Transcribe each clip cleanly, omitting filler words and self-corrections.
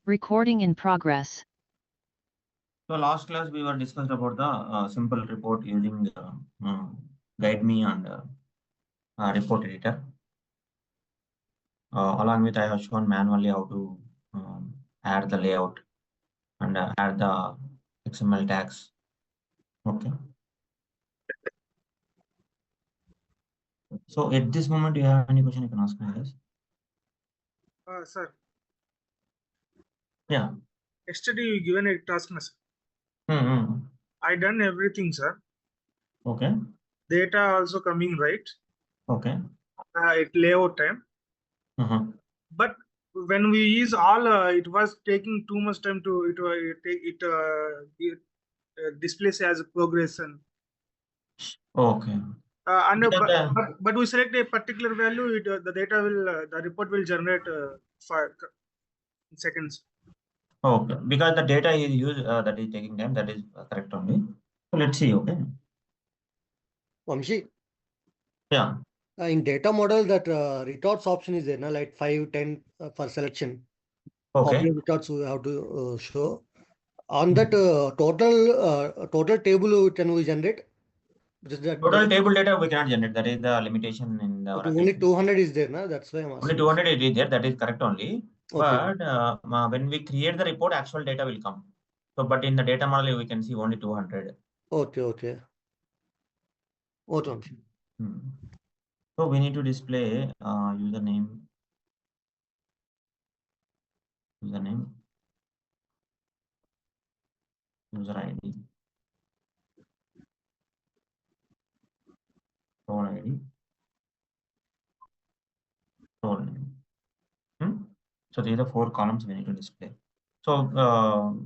Recording in progress. So last class we were discussed about the simple report using guide me and report editor. Along with I have shown manually how to add the layout and add the XML tags. Okay. So at this moment, do you have any question you can ask me, guys? Sir. Yeah. Yesterday you given a task, sir. I done everything, sir. Okay. Data also coming right. Okay. It layout time. But when we use all, it was taking too much time to it displays as a progression. Okay. But we select a particular value, the data will the report will generate 5 seconds. Okay, because the data is used that is taking time, that is correct only. So let's see. Okay. Vamshi. Yeah. In data model, that retorts option is there, like 5, 10 for selection. Okay. How many retorts we have to show. On that total table, can we generate? Total table data we cannot generate. That is the limitation in the. Okay, only 200 is there, na? That's why I'm asking. Only 200 is there. That is correct only. Okay. But when we create the report, actual data will come. So, but in the data model, we can see only 200. Okay. Okay. So we need to display username, user ID, role ID, role name. So these are the 4 columns we need to display. So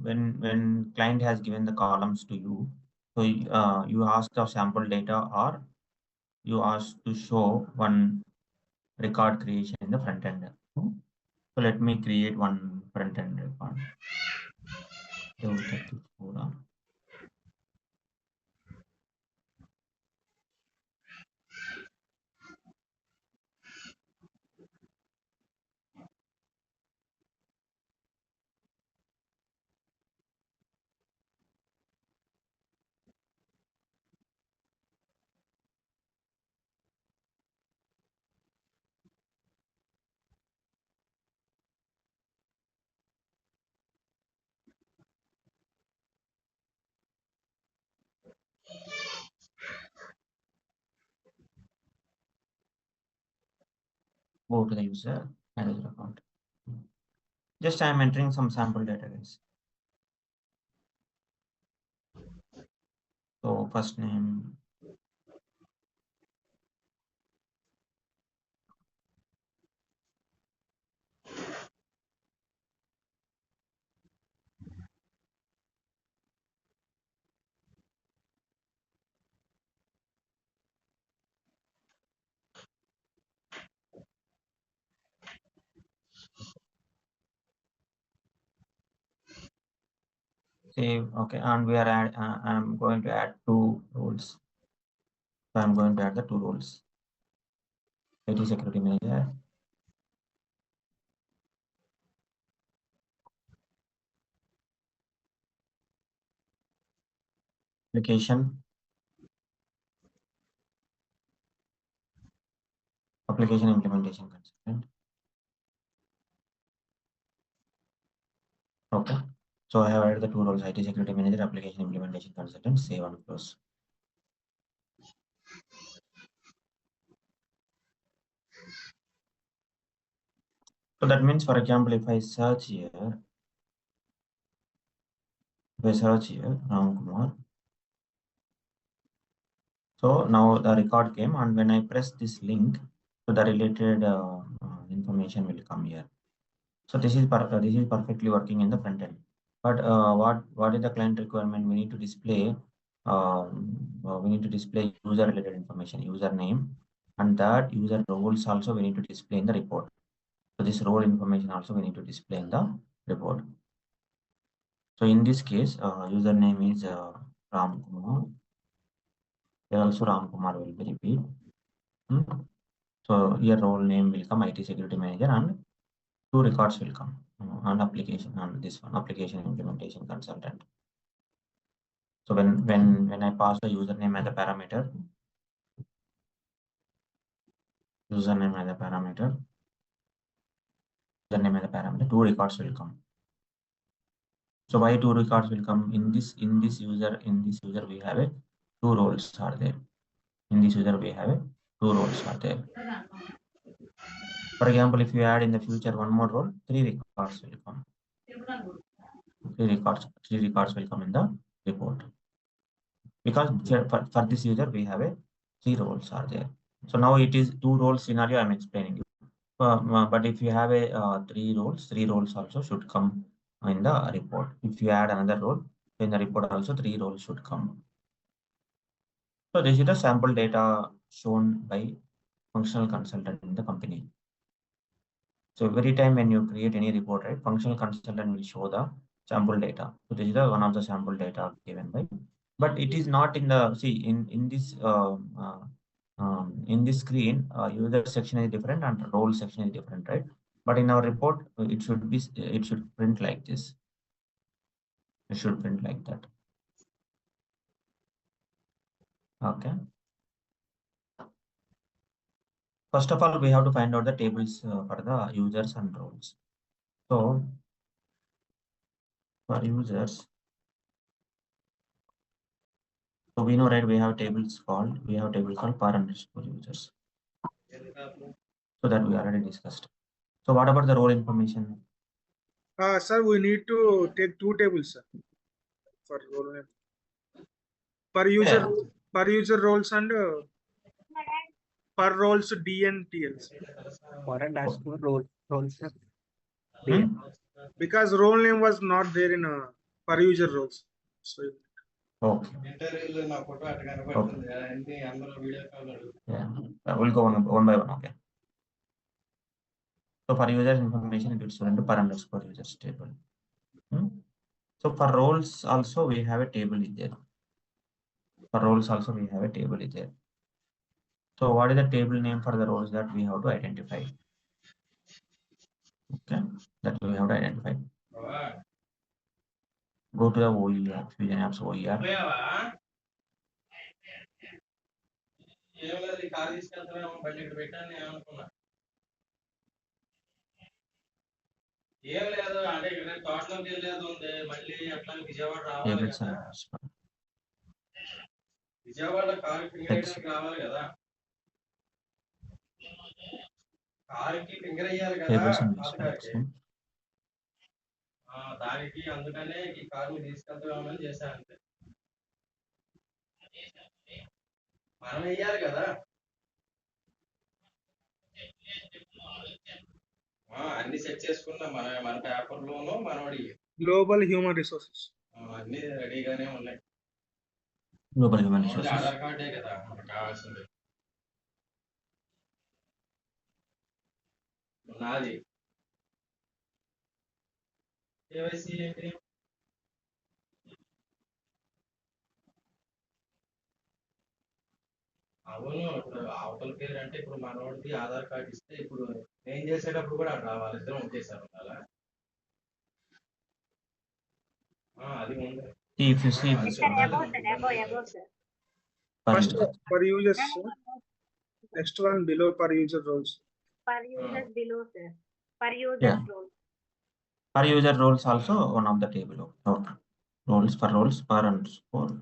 when client has given the columns to you, so you ask the sample data or you ask to show one record creation in the front end. So let me create one front end record. Go to the user manager account. Just I am entering some sample data, guys. So first name, save. Okay, and we are I'm going to add 2 roles. So I'm going to add the 2 roles. IT security manager, application implementation consultant. Okay. So I have added the 2 roles, IT security manager, application implementation consultant, save and close. So that means, for example, if I search here, Ram Kumar. So now the record came, and when I press this link, so the related information will come here. So this is perfectly working in the front end. But what is the client requirement? We need to display user related information, username, and that user roles also we need to display in the report. So this role information also we need to display in the report. So in this case, username is Ram Kumar. Here also Ram Kumar will be repeat. So here role name will come IT security manager and 2 records will come. on application, on this one, application implementation consultant. So when I pass the username as a parameter, username as a parameter, two records will come. So why two records will come? In this user we have a two roles are there. In this user we have a two roles are there. For example, if you add in the future one more role, three records will come. Three records will come in the report. Because for this user we have a three roles are there. So now it is two roles scenario I'm explaining you. But if you have a three roles also should come in the report. If you add another role, in the report also three roles should come. So this is the sample data shown by functional consultant in the company. So every time when you create any report, right, functional consultant will show the sample data. So this is the one of the sample data given by, but it is not in the, see, in this screen, user section is different and role section is different, right? But in our report, it should print like this. It should print like that. Okay. First of all, we have to find out the tables for the users and roles. So for users, so we know, right, we have tables called per underscore users. So that we already discussed. So what about the role information? Sir, we need to take two tables, sir, for role name. Per user roles and per roles DNTLs. For a dashboard roles. Because role name was not there in per user roles. So okay. Yeah, we'll go one by one. Okay. So for user information, it will show into per underscore users table. So for roles also we have a table is there. For roles also we have a table is there. So what is the table name for the roles that we have to identify? Okay, that we have to identify. Go to the OER, Fusion Apps OER. Tables and dashboards. దానికి అందుకనే ఈ కారుని తీసుకెళ్తామని చేశాను. మనం వెయ్యాలి కదా, అన్ని సెట్ చేసుకున్నాం మన పేపర్ లోను మనోడి గ్లోబల్ హ్యూమన్ రిసోర్సెస్ అన్ని రెడీగానే ఉన్నాయి. గ్లోబల్ హ్యూమన్ రిసోర్సెస్ ఆధార్ కార్డే కదా మనకు కావాల్సింది. నాది కేవైసీ ఏంటి? అవును, ఇప్పుడు అవతల పేరు అంటే ఇప్పుడు మనోడికి ఆధార్ కార్డు ఇస్తే ఇప్పుడు నేను చేసేటప్పుడు కూడా అట్లా వాళ్ళిద్దరం ఒకేసారి ఉండాలా? అది ఉంది. If you see this one. First per users, next one below per user roles. Per users below, sir. Per user roles. Per user roles also one of the table. Okay. Roles per underscore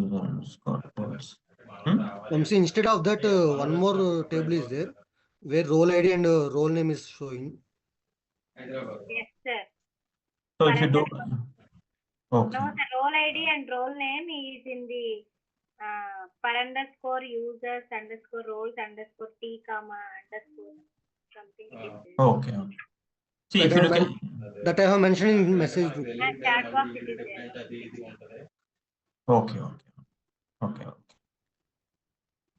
user underscore roles. MC, instead of that, one more table is there where role ID and role name is showing. Yes, sir. So if you do, okay. No, the role ID and role name is in the per underscore users underscore roles underscore T comma underscore something. Okay. See, if you look at that I have mentioned in message group. Chat box it is there. Okay.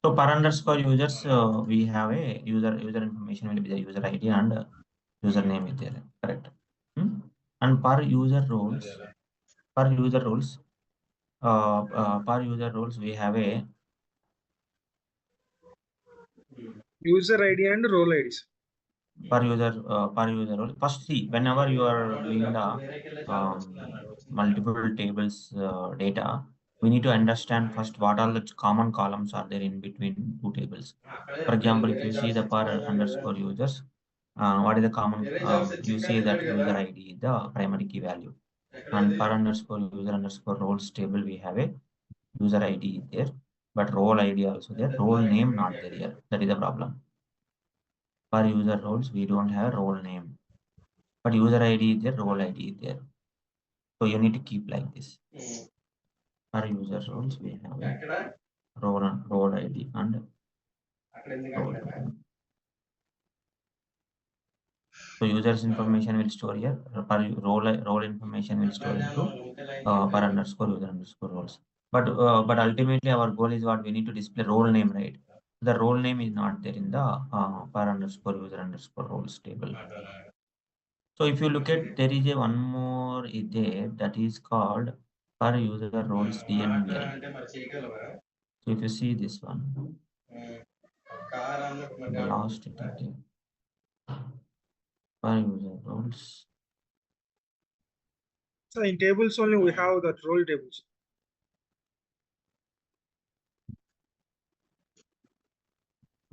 So per underscore users, we have a user information will be the user ID and username is there, correct? And per user roles, we have a User ID and role IDs. per user role. First, see, whenever you are doing the multiple tables data, we need to understand first what all the common columns are there in between two tables. For example, if you see the per underscore users, what is the common? You say that user ID is the primary key value, and per underscore user underscore roles table we have a user ID there, but role ID also there. Role name not there here. That is the problem. For user roles, we don't have a role name, but user ID is there, role ID is there. So you need to keep like this. For user roles, we have a role ID and role ID. So users information will store here. Per role information will store into per underscore user underscore roles. But ultimately our goal is what we need to display role name, right? The role name is not there in the per underscore user underscore roles table. So if you look at, there is a one more is there that is called per user roles DNVL. So if you see this one, the last it is there. Per user roles. So in tables only we have that role tables.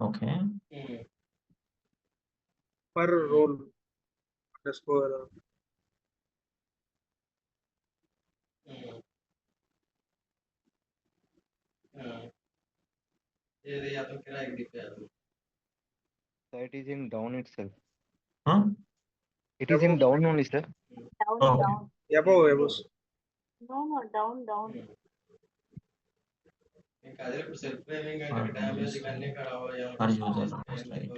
Okay. Per role underscore. That is in down itself. Huh? It is in down only, sir. Down, Okay. down. Above. No, down, down. Per user roles, right?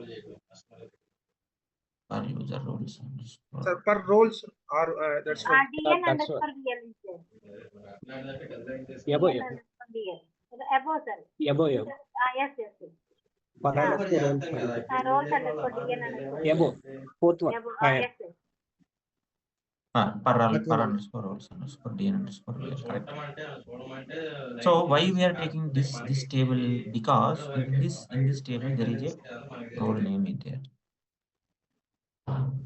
Per user roles underscore. Sir, per roles are that's right. DN That's underscore DL is there. Yabo, DN underscore DL. Above, sir. Yabo. Yes. Per underscore roles. Roles underscore DN underscore. Yabo. Fourth one. Yes, sir. Per underscore roles underscore DN underscore we are correct. So why we are taking this table? Because in this table there is a role name in there.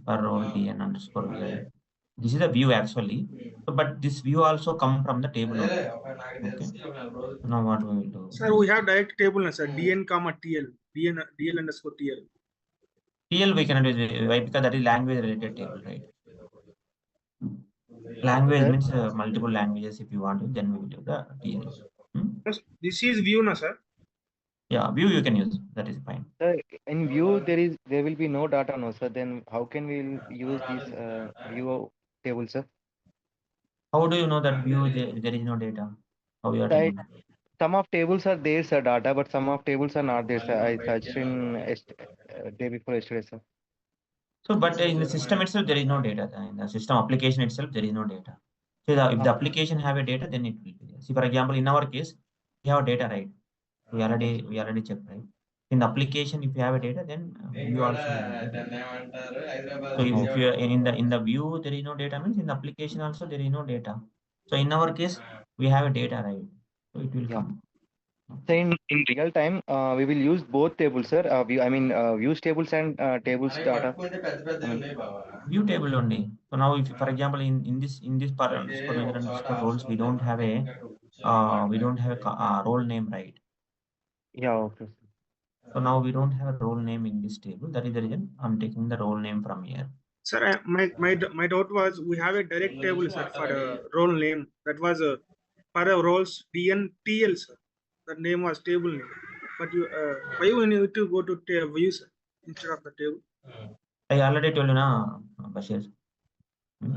Per role DN underscore we are. This is a view actually, but this view also come from the table only. Okay. Now what we will do? Sir, we have direct table, sir. DN comma TL. DL underscore TL. TL we cannot use. Why? Because that is language related table, right? Language means multiple languages. If you want to, then we will do the TL. This is view, na sir. Yeah, view you can use. That is fine. Sir, in view there will be no data, no sir. Then how can we use this view table, sir? How do you know that view there is no data? How you are telling? Some of tables are there, sir, data, but some of tables are not there, sir. I searched in day before yesterday, sir. So, but in the system itself, there is no data. In the system application itself, there is no data. So, if the application have a data, then it will be there. See, for example, in our case, we have data, right? We already checked, right? In the application, if you have a data, then view also will be there. So, if you are in the view, there is no data means in the application also there is no data. So, in our case, we have a data, right? So, it will come. So in real time, we will use both tables, sir. Views tables and tables data. View table only. So now, if for example in this per underscore user underscore roles, we don't have a role name, right? Yeah, okay. So now we don't have a role name in this table. That is the reason I'm taking the role name from here. Sir, my doubt was we have a direct table, sir, for the role name. That was per roles DN TL, sir. That name was table name. But you why you need to go to view, sir, instead of the table? I already told you, na, Bashir. I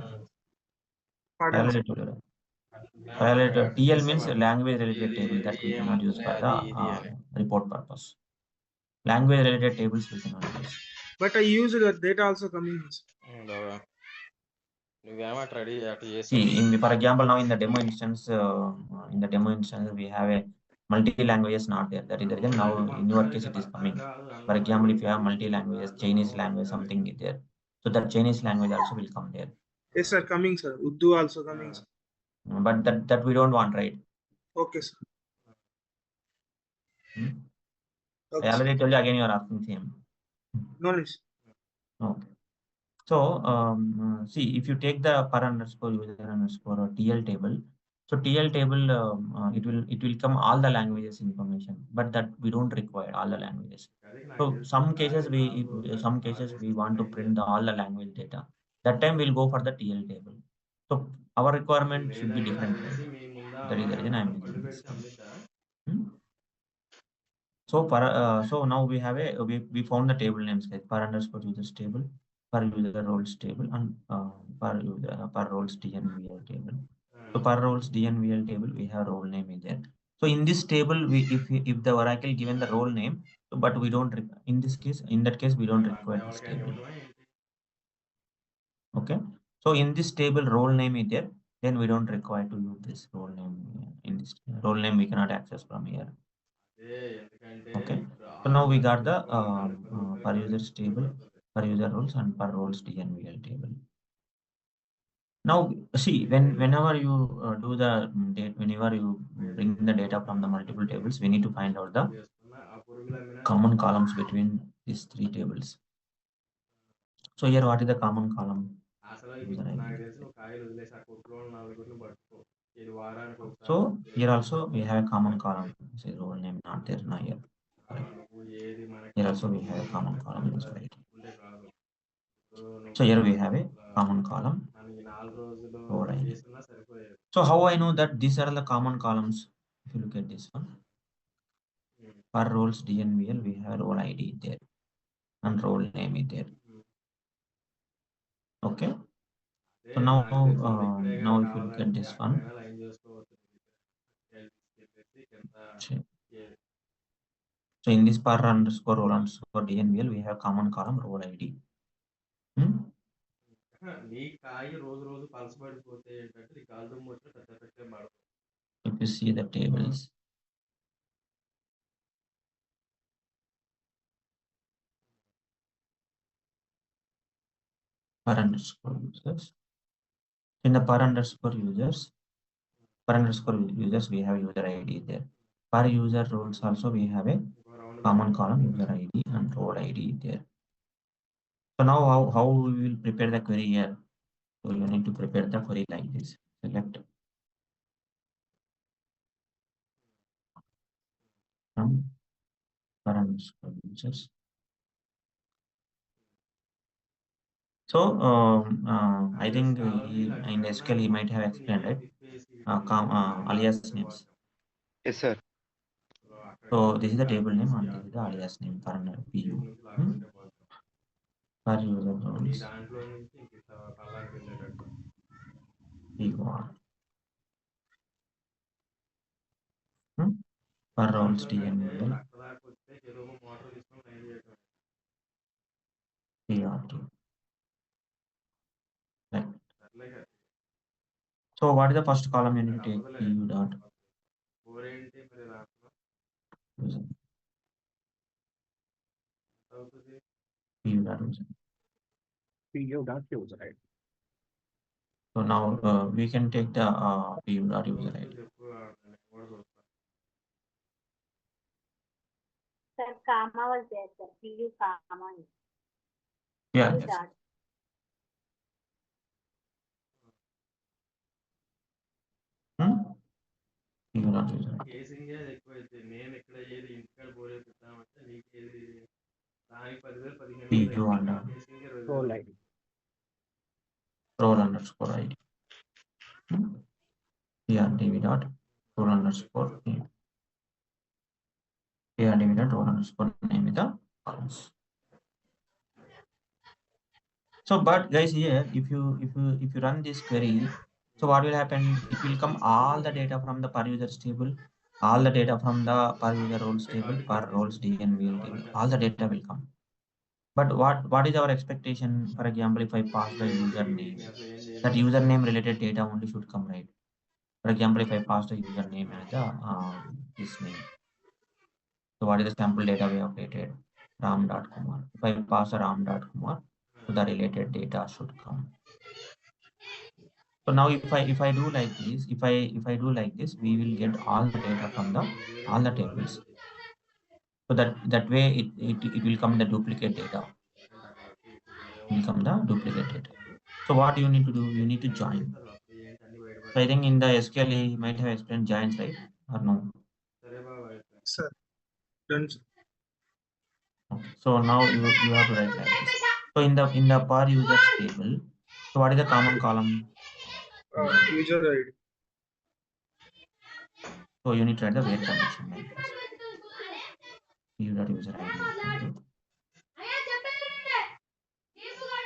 already told you. TL means language related table that we cannot use for the report purpose. Language related tables we cannot use. But I use the data also coming. See, for example, now in the demo instance, we have a multi-languages not there. That is the reason now in your case it is coming. For example, if you have multi-languages, Chinese language, something is there. So that Chinese language also will come there. Yes, sir, coming, sir. Urdu also coming, sir. But that we don't want, right? Okay, sir. Okay, I already told you, again you are asking same. no, Okay. So see, if you take the per underscore user underscore or TL table, so TL table it will come all the languages information, but that we don't require all the languages. So some cases we want to print all the language data. That time we'll go for the TL table. So our requirement should be different, right? That is the reason I'm using this one. So now we have we found the table names like per underscore users table, per user roles table, and per roles DNVL table. So per roles DNVL table, we have role name in there. So in this table, if the Oracle given the role name, but we don't in that case we don't require this table. Okay. So in this table role name is there, then we don't require to use this role name. In this role name we cannot access from here. Okay. So now we got the per users table, per user roles, and per roles DNVL table. Now see, whenever you do the date, whenever you bring the data from the multiple tables, we need to find out the common columns between these three tables. So here, what is the common column? So here also we have a common column. Say role name not there now here. Here also we have a common column in this variety. So here we have a common column. Role ID. So how I know that these are the common columns? If you look at this one, per roles DNVL, we have role ID there and role name is there. Okay. So now if you look at this one, so in this per underscore role underscore DNVL, we have common column role ID. If you see the tables, per underscore users. In the per underscore users, we have user ID there. Per user roles also we have a common column user ID and role ID there. So now how we will prepare the query here? So you need to prepare the query like this. Select from per underscore users. So I think in SQL he might have explained, right? Alias names. Yes, sir. So this is the table name and this is the alias name for PU. Per user roles. Per roles DNVL. PRT. Right. So what is the first column you need to take? PU dot user. PU dot user. PU dot user ID. So now we can take the PU dot user ID. Sir, comma was there, sir. PU comma. Yeah. PU Yes. dot. PU dot user ID. PU under Role ID. role underscore ID. Here DB dot role underscore name. Here DB dot role underscore name is the columns. So but guys here if you run this query, so what will happen? It will come all the data from the per users table, all the data from the per user roles table, per roles DNVL table, all the data will come. But what is our expectation? For example, if I pass the username, that username related data only should come, right? For example, if I pass the username as the this name, so what is the sample data we have created? Ram.kumar. If I pass a Ram.kumar, so the related data should come. So now if I do like this, if I do like this, we will get all the data from all the tables. So that way it will come the duplicate data. become the duplicate data. So what you need to do, you need to join. So I think in the SQL he might have explained joins, right? Or no? Sir, done. Sir. Okay. So now you have to write like this. So in the per users table, so what is the common column? User ID. So you need to write the where condition like this. User ID equal to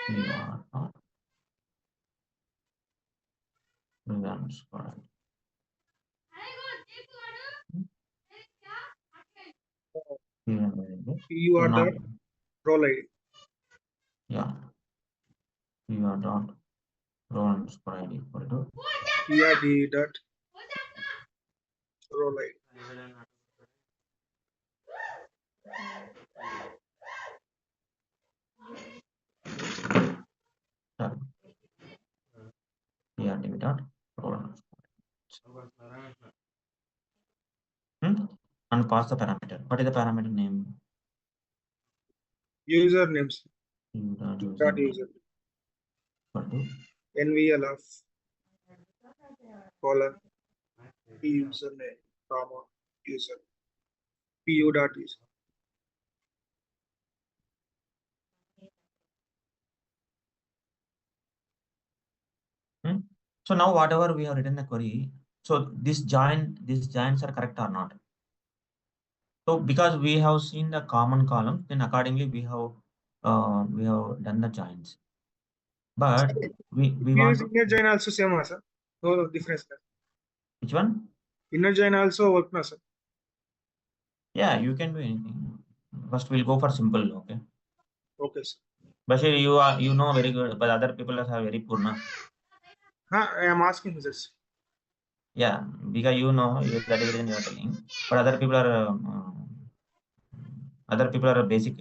you are not underscore ID. You are now, the role ID. yeah, you are dot row underscore ID equal to PRD dot role ID. PRD dot row underscore. And pass the parameter. What is the parameter name? User names. Dot Dot user user. equal to NVL of colon username comma user. PU dot user. So now whatever we have written the query, so these joins are correct or not? So because we have seen the common column, then accordingly we have done the joins. But we want to, inner join also same, sir. No difference. Sir. which one? Inner join also work, no, sir. Yeah, you can do anything. First we'll go for simple, okay? Okay, sir. Bashir, you know very good, but other people are very poor, na? I am asking this. Yeah, because you know that is the reason you are telling. But other people are basic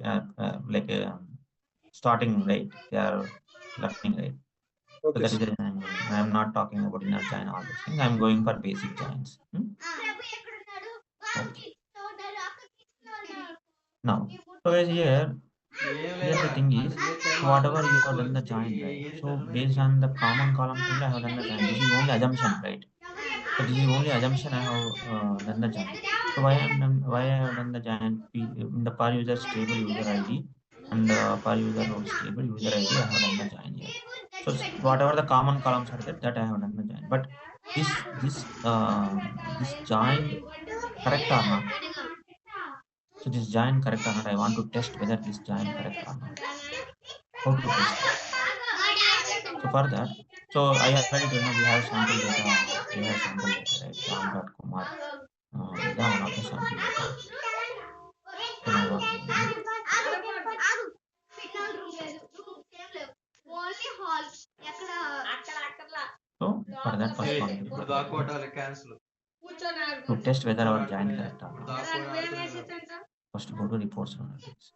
like starting, right? They are learning, right? Okay, So that sir. is the reason I am not talking about inner join all those things. I am going for basic joins. Okay. Now, so guys here the thing is, so whatever you have done the join, right? So based on the common columns only I have done the join. This is only assumption, right? So this is only assumption I have done the join. So why I have done the join in the per user stable user ID and per user roles table user ID I have done the join here. So whatever the common columns are there, that I have done the join. But this joined correct or not? So this join correct or not? I want to test whether this join correct or not. How to test it? So for that, so I already told you we have sample data. We have sample data, right? Ram.kumar is the one of the sample data. So now what we do? So for that first one we do to test whether our join correct or not. First go to reports and analytics.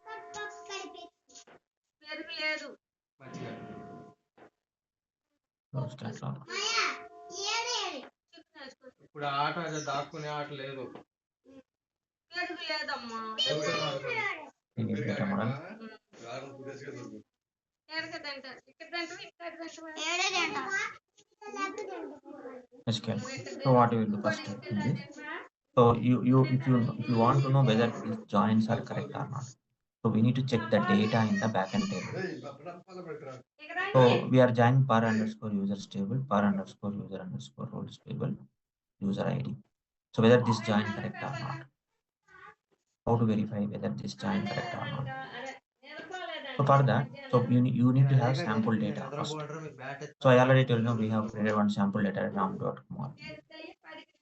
Close that log. ఇప్పుడు ఆట దాక్కునే ఆట లేదు Data model. SQL. So what you will do first in this? So if you want to know whether these joins are correct or not, so we need to check the data in the backend table. So we are joining per underscore users table, per underscore user underscore roles table, user ID. So whether this join correct or not. How to verify whether this join correct or not. So for that, so you need to have sample data first. So I already told you we have created one sample data at ram.kumar.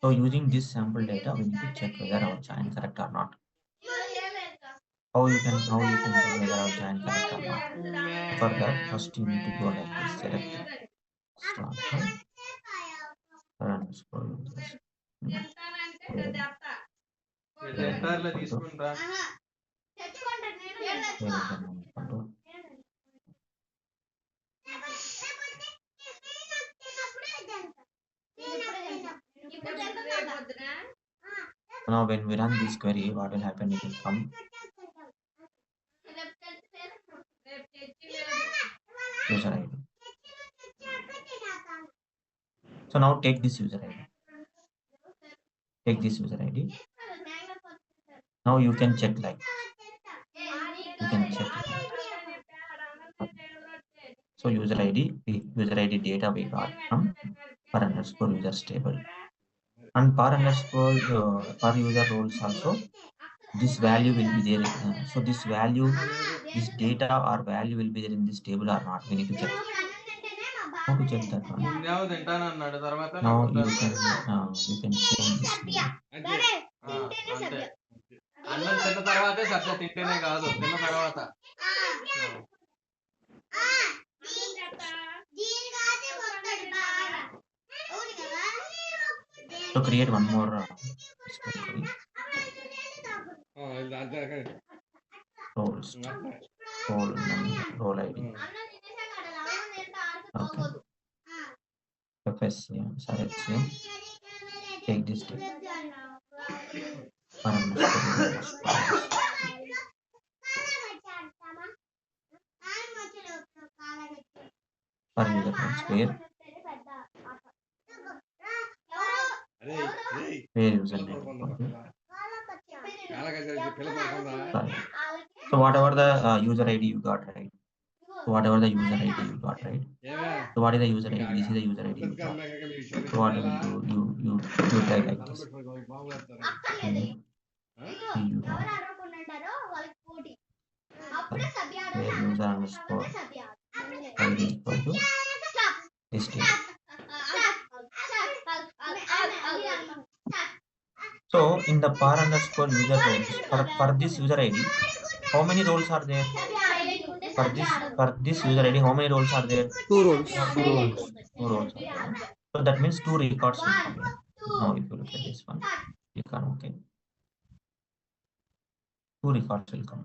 So using this sample data, we need to check whether our join correct or not. How you can check whether our join correct or not. For that, first you need to go like this, select start from underscore users. తీసుకుంటా Now when we run this query, what will happen? It will come. user ID. So now take this user ID. Take this user ID. Now you can check like. You can check. So user ID data we got from per underscore users table. And per underscore per user roles also, this value will be there. So this value, this data or value will be there in this table or not. We need to check. How to check that one? Now you can change this name. అన్నం తిన్న తర్వాతే సబ్జ తింటేనే కాదు తిన్న తర్వాత So create one more role ID. Okay. FSCM, sorry, FSCM. Take this per user where username. Okay. Sorry. So whatever the user ID you got, right? So whatever the user ID you got, right? So what is the user ID? This is the user ID you got. So what you will do? You try like this. Where user underscore ID equal to this table. So in the par underscore user roles, for this user ID, how many roles are there? For this user ID, how many roles are there? 2 roles. 2 roles. 2 roles are there. So that means 2 records will come here. Now if you look at this one, you can okay. 2 records will come.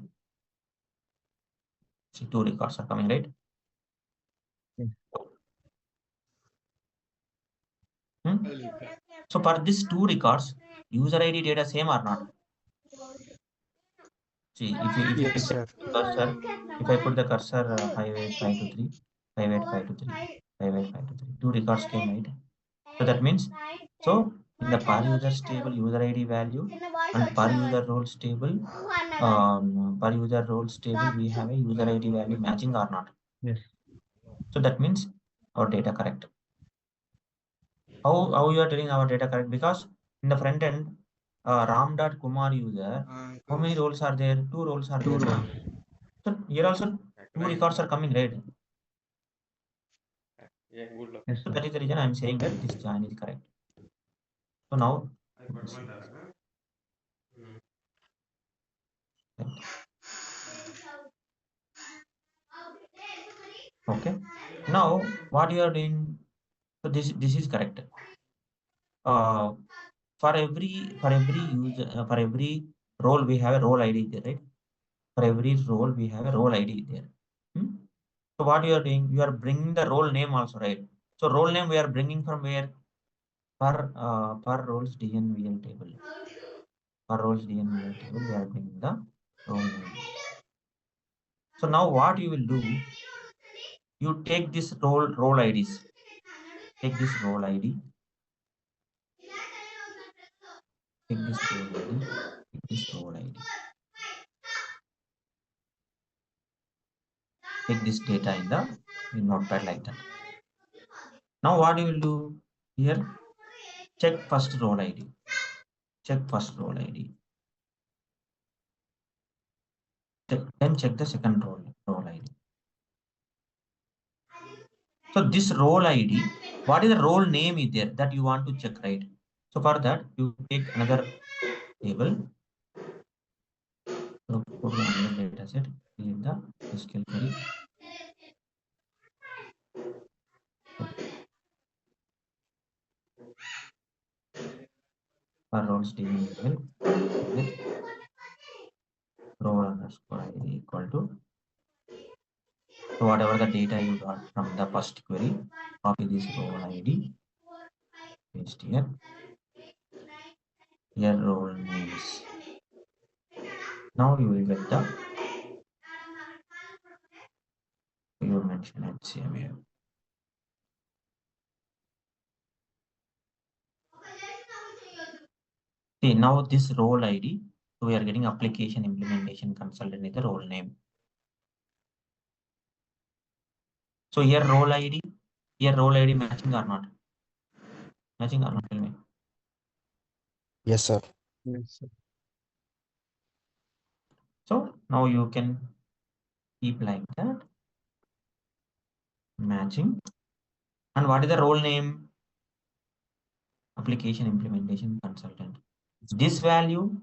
See, 2 records are coming, right? So for these 2 records, user ID data same or not? See, if Yes, sir. Cursor, if I put the cursor 58523, 58523, 58523, 2 records came, right? So that means, so in the per users table user ID value and per user roles table, we have a user ID value matching or not? Yes. So that means our data correct. How you are telling our data correct? Because in the front end, ram.kumar user, how many roles are there? 2 roles are there. So here also 2 records are coming, right? Yes, So that is the reason I am saying that this join is correct. So now, okay. Now what you are doing? So this is correct. For every user, for every role we have a role ID there, right? For every role we have a role ID there. So what you are doing? You are bringing the role name also, right? So role name we are bringing from where? Per roles DNVL table. Per roles DNVL table we are bringing the role name. So now what you will do? You take this role IDs. Take this role ID. Take this role ID. Take this role ID. Take this data in the notepad like that. Now what you will do here? Check first role ID. Check first role ID. Then check the second role ID. So this role ID, what is the role name is there that you want to check, right? So for that, you take another table. So put another data set in the SQL query. For roles DNVL with role underscore ID equal to, so whatever the data you got from the first query, copy this role ID, paste here. Here role names. Now you will get the, you will function HCM here. See, now this role ID, so we are getting application implementation consultant is the role name. So here role ID matching or not? Matching or not? Tell me. Yes, sir. Yes, sir. So now you can keep like that. Matching. And what is the role name? Application implementation consultant. This value,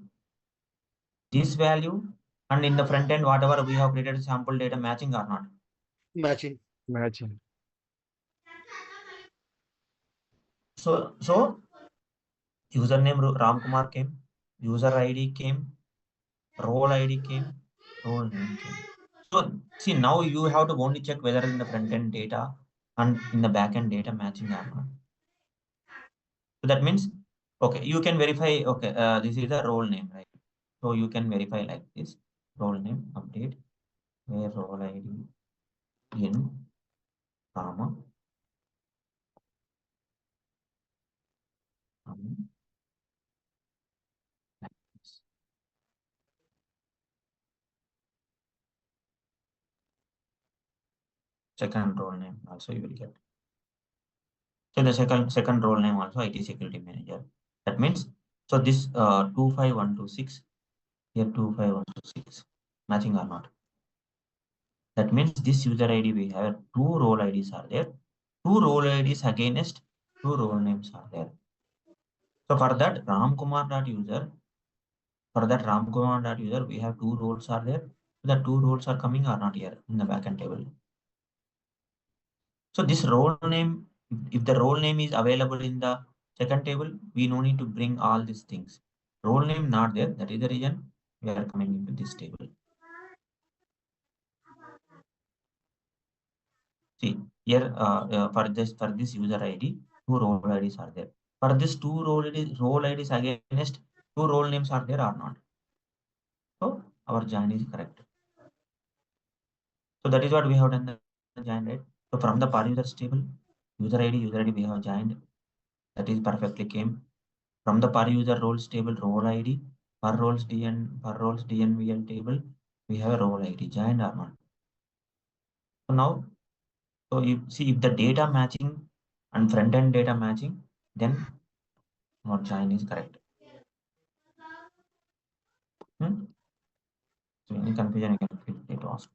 and in the front end, whatever we have created sample data matching or not? Matching. Matching. So username Ram Kumar came, user ID came, role ID came, role name came. So see, now you have to only check whether in the front end data and in the back end data matching or not. So that means, okay, you can verify, okay, this is the role name, right? So you can verify like this, role name, update, where role ID in, comma, like this. Second role name also you will get. So the second role name also IT security manager. That means, so this 25126 here 25126 matching or not? That means this user ID we have two role IDs are there. Two role IDs against two role names are there. So for that ramkumar.user, we have two roles are there. The two roles are coming or not here in the backend table. So this role name, if the role name is available in the second table, we no need to bring all these things. Role name not there, that is the reason we are coming into this table. See here for this user ID, two role IDs are there. For this two role IDs against two role names are there or not? So our join is correct. So that is what we have done the join, right? So from the per users table, user ID we have joined. That is perfectly came. From the per user roles table, role ID, per roles DNVL table, we have a role ID joined or not. So now, so you see if the data matching and front end data matching, then our join is correct. So any confusion you can feel free to ask.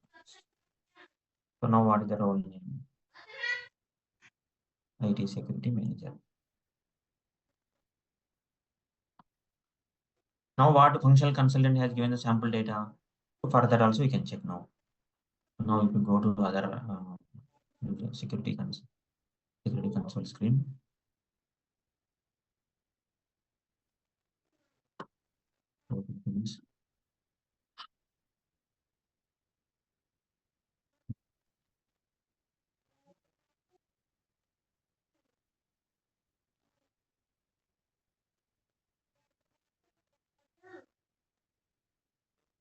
So now what is the role name? IT security manager. Now what functional consultant has given the sample data? So for that also you can check now. Now if you go to other security console screen.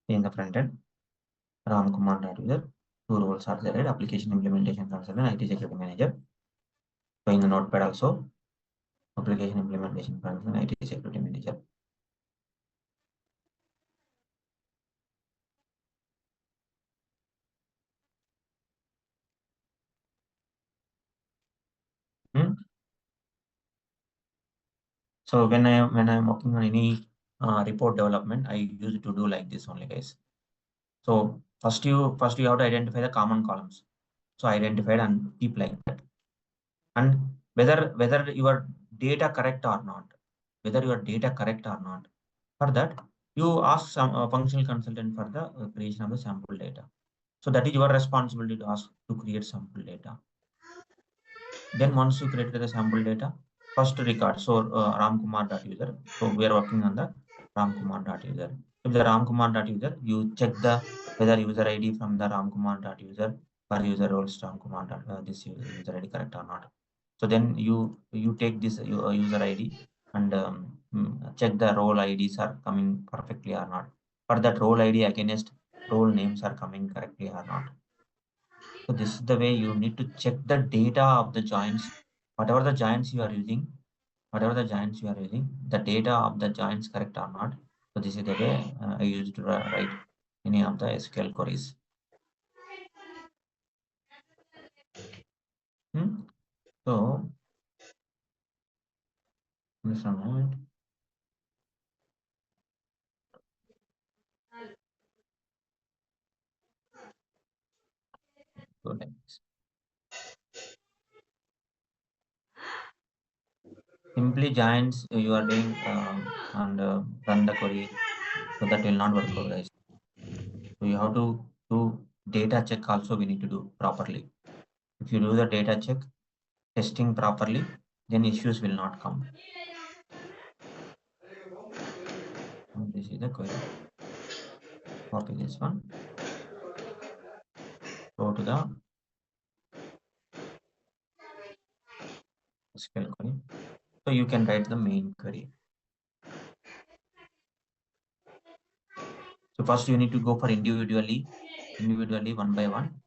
In the front end, ramkumar.user, two roles are there, right? Application implementation consultant, IT security manager. So in the notepad also, application implementation consultant, IT security manager. So when I'm working on any report development, I use to do like this only, guys. So first you have to identify the common columns. So identified and keep like that. And whether your data correct or not, For that, you ask some functional consultant for the creation of the sample data. So that is your responsibility to ask to create sample data. Then once you created the sample data, first record. So ramkumar.user. So we are working on the ramkumar.user. If the ramkumar.user, you check the whether user ID from the ramkumar.user per user roles ramkumar. This user ID correct or not. So then you take this user ID and check the role IDs are coming perfectly or not. For that role ID against role names are coming correctly or not. So this is the way you need to check the data of the joints, whatever the joints you are using, the data of the joints correct or not. So this is the way I used to write any of the SQL queries. So just a moment. Go next. Simply joins you are doing and run the query, so that will not work out, guys. So you have to do data check also. We need to do properly. If you do the data check testing properly, then issues will not come. And this is the query. Copy this one. Go to the SQL query. So you can write the main query. So first you need to go for individually one by one.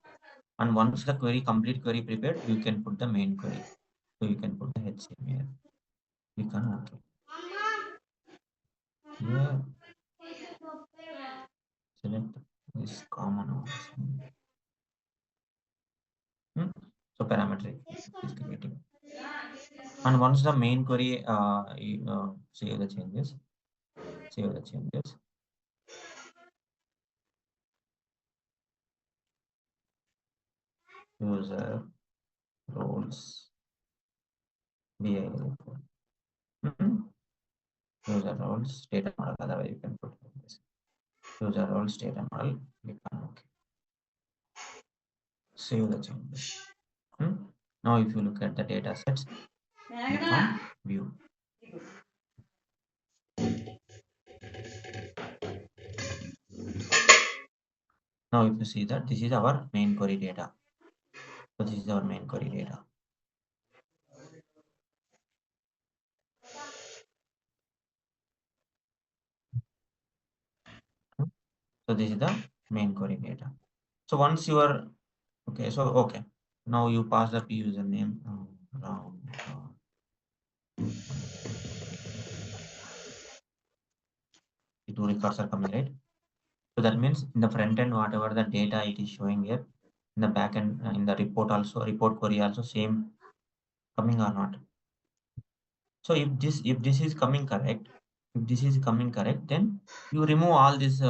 And once the complete query prepared, you can put the main query. So you can put the HCM here. You can okay. Here select this common ones. So parametric is creating. And once the main query save the changes. User roles BI report. User roles data model. Otherwise you can put this. User roles data model. You can okay. Save the changes. Now if you look at the data sets, you can view. Now if you see that this is our main query data. So this is our main query data. So this is the main query data. So once you are okay, so okay. Now you pass the p username around. It will cursor coming, right? So that means in the front end, whatever the data it is showing here, in the back end, in the report also, report query also same coming or not. So if this is coming correct, then you remove all this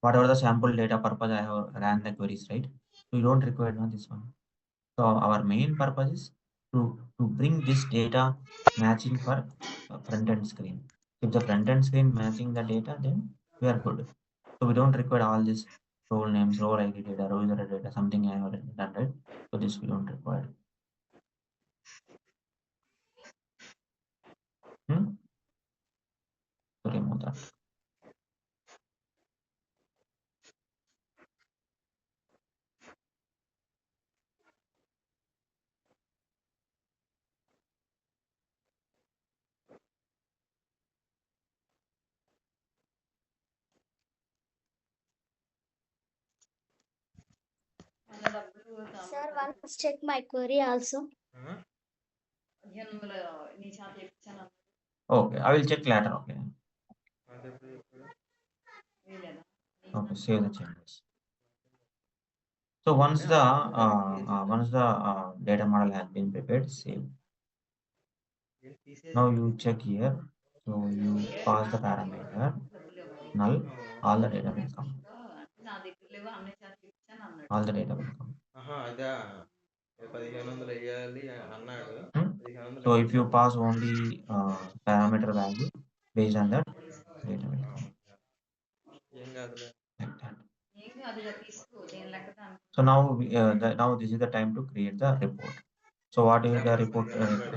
whatever the sample data purpose I have ran the queries, right? So you don't require this one. So our main purpose is to bring this data matching for front end screen. If the front end screen matching the data, then we are good. So we don't require all this role names, role ID data, role user data, something I have done, right? So this we don't require. So remove that. Sir, once check my query also. Okay, I will check later. Okay. Okay, save the changes. So once the data model has been prepared, save. Now you check here. So you pass the parameter null, all the data will come. All the data will come. So if you pass only parameter value, based on that, data will come. Like that. So now now this is the time to create the report. So what is the report?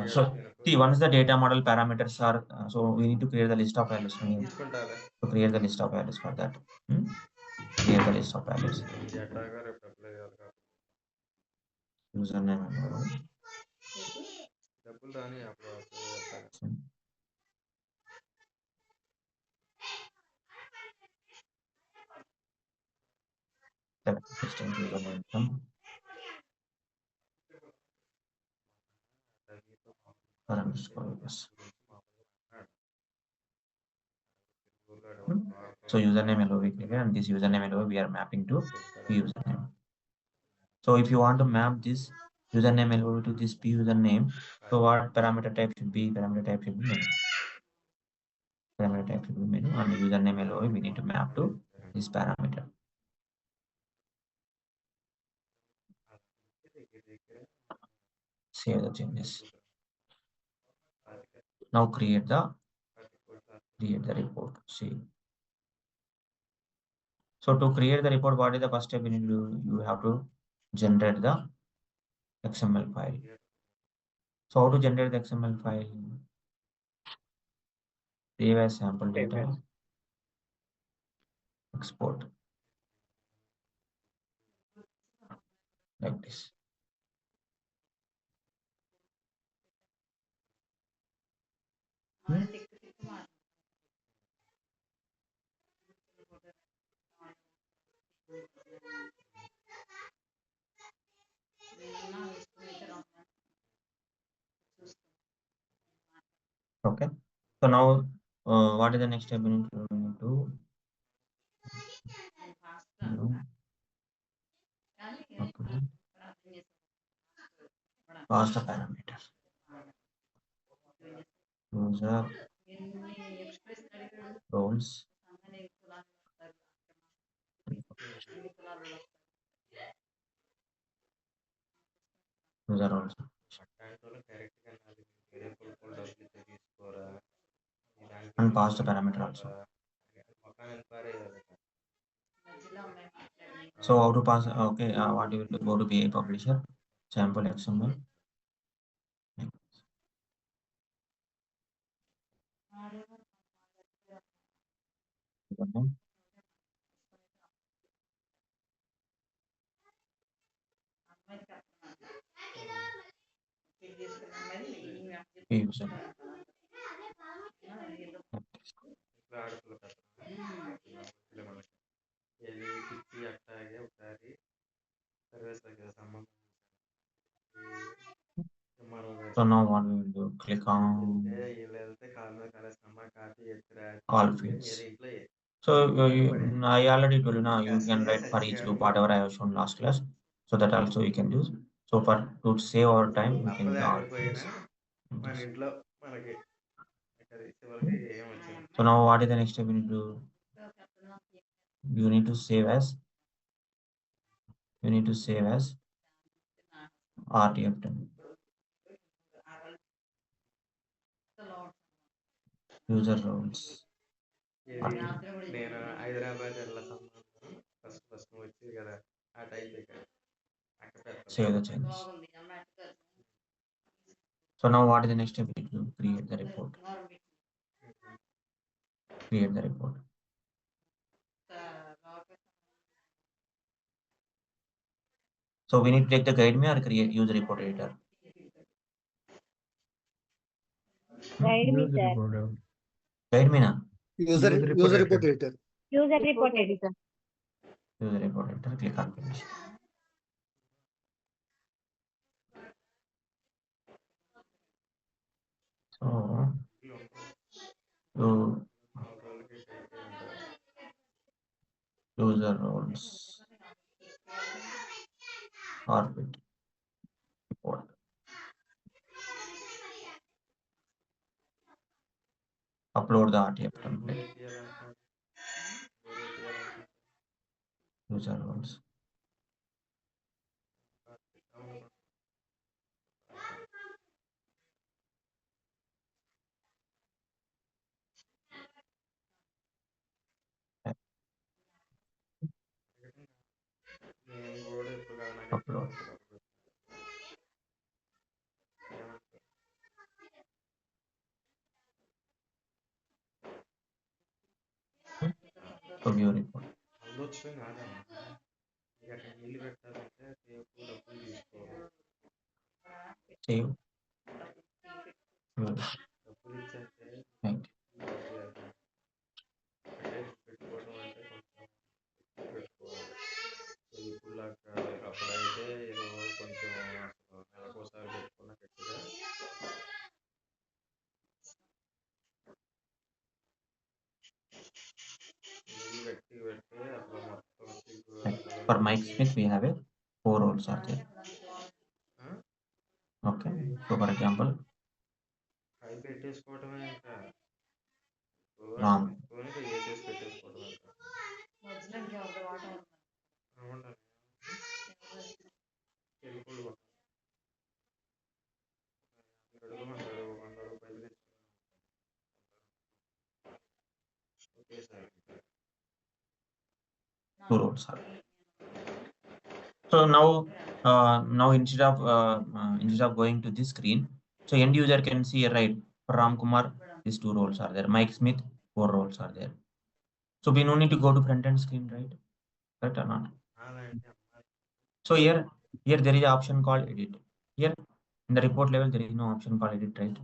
So see, once the data model parameters are, so we need to create the list of values. To create the list of values for that. Create the list of values. Username and role. Select distinct username from per underscore yes. So username LOV clear, and this username LOV we are mapping to P username. So if you want to map this username LOV to this P username, so what parameter type should be? Parameter type should be menu. Parameter type should be menu, and username LOV we need to map to this parameter. Save the changes. Now create the report. See. So to create the report, what is the first step you need to do? You have to generate the XML file. So how to generate the XML file? Save as sample data. Export. Like this. Okay. So now, what is the next step we need to do? Okay. Pass the parameters. User roles. User roles. And pass the parameter also. So how to pass? Okay, what you will do? Go to BI publisher, sample XML. User. So now what we will do? Click on all fields. So I already told you now you can write for each loop whatever I have shown last class. So that also you can use. So for to save our time, we can use all fields. So now what is the next step you need to? You need to save as. You need to save as RTF10. User roles. Save the changes. So now what is the next step we need to create the report? Create the report. So we need to take the guide me or create user report editor. Guide me, sir. Guide me now. User report editor. User report editor. User report editor. Click on finish. So to user roles orbit report. Upload the RTF template. User roles. Upload. To view report. Save. View. Thank you. For Mike Smith, we have a 4 roles are there. Okay. So for example, Ram. Two roles are. So now instead of going to this screen, so end user can see, right, for Ram Kumar, these 2 roles are there. Mike Smith, 4 roles are there. So we no need to go to front end screen, right? Correct or not? So here there is an option called edit. Here in the report level, there is no option called edit, right?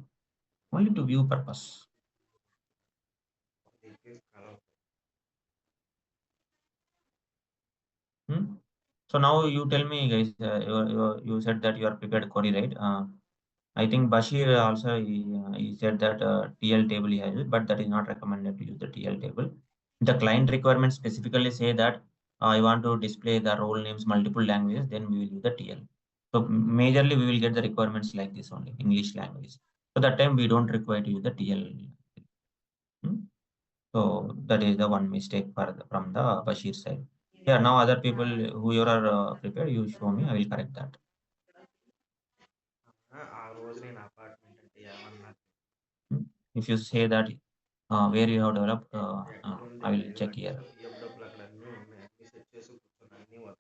Only to view purpose. So now you tell me, guys, you said that you are prepared query, right? I think Bashir also he said that TL table he has, but that is not recommended to use the TL table. The client requirements specifically say that I want to display the role names multiple languages, then we will use the TL. So majorly we will get the requirements like this only, English language. So that time we don't require to use the TL. So that is the one mistake from the Bashir side. Yeah, now other people who you are prepared, you show me, I will correct that. If you say that where you have developed, I will check here.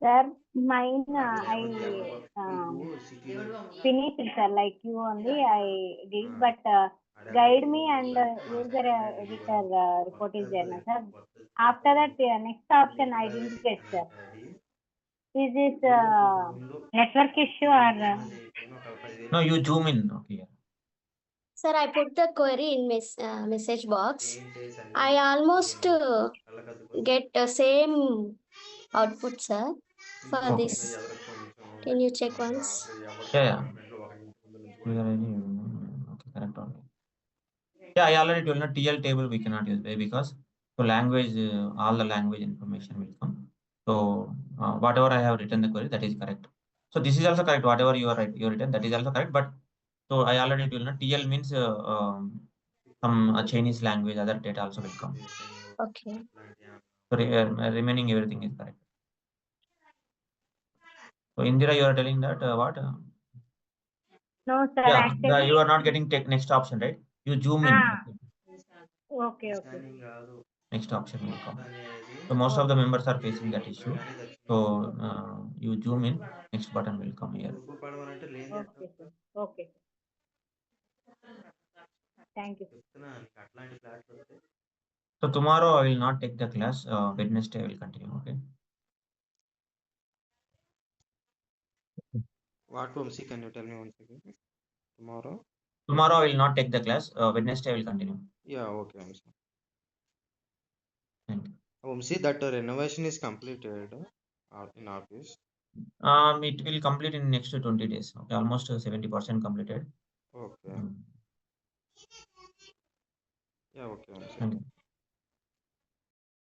Sir, mine I finished, sir, like you only I did, but guide me and user editor report is there, na, sir. After that, next option I didn't get, sir. Is this network issue or? No, you zoom in. Okay. Sir, I put the query in message box. I almost get the same output, sir, for Okay. this. Can you check once? Yeah. Okay, correct only. Yeah, I already told you, TL table we cannot use because so language, all the language information will come. So whatever I have written the query, that is correct. So this is also correct. Whatever you are written, that is also correct. But so I already told you, TL means some Chinese language, other data also will come. Okay. So remaining everything is correct. So Indira, you are telling that what? No, sir. Yeah, Actually, you are not getting next option, right? You zoom in. Okay. Next option will come. So most of the members are facing that issue. So you zoom in, next button will come here. Okay, sir. Okay. Thank you. So tomorrow I will not take the class. Wednesday I will continue. Okay. What, Vamsi, can you tell me once again? Tomorrow? Tomorrow I will not take the class. Wednesday I will continue. Yeah, okay, Vamsi. Thank you. Vamsi, that renovation is completed in office. It will complete in next 20 days. Okay, almost 70% completed. Okay. Mm. Yeah, okay, Vamsi. Thank you.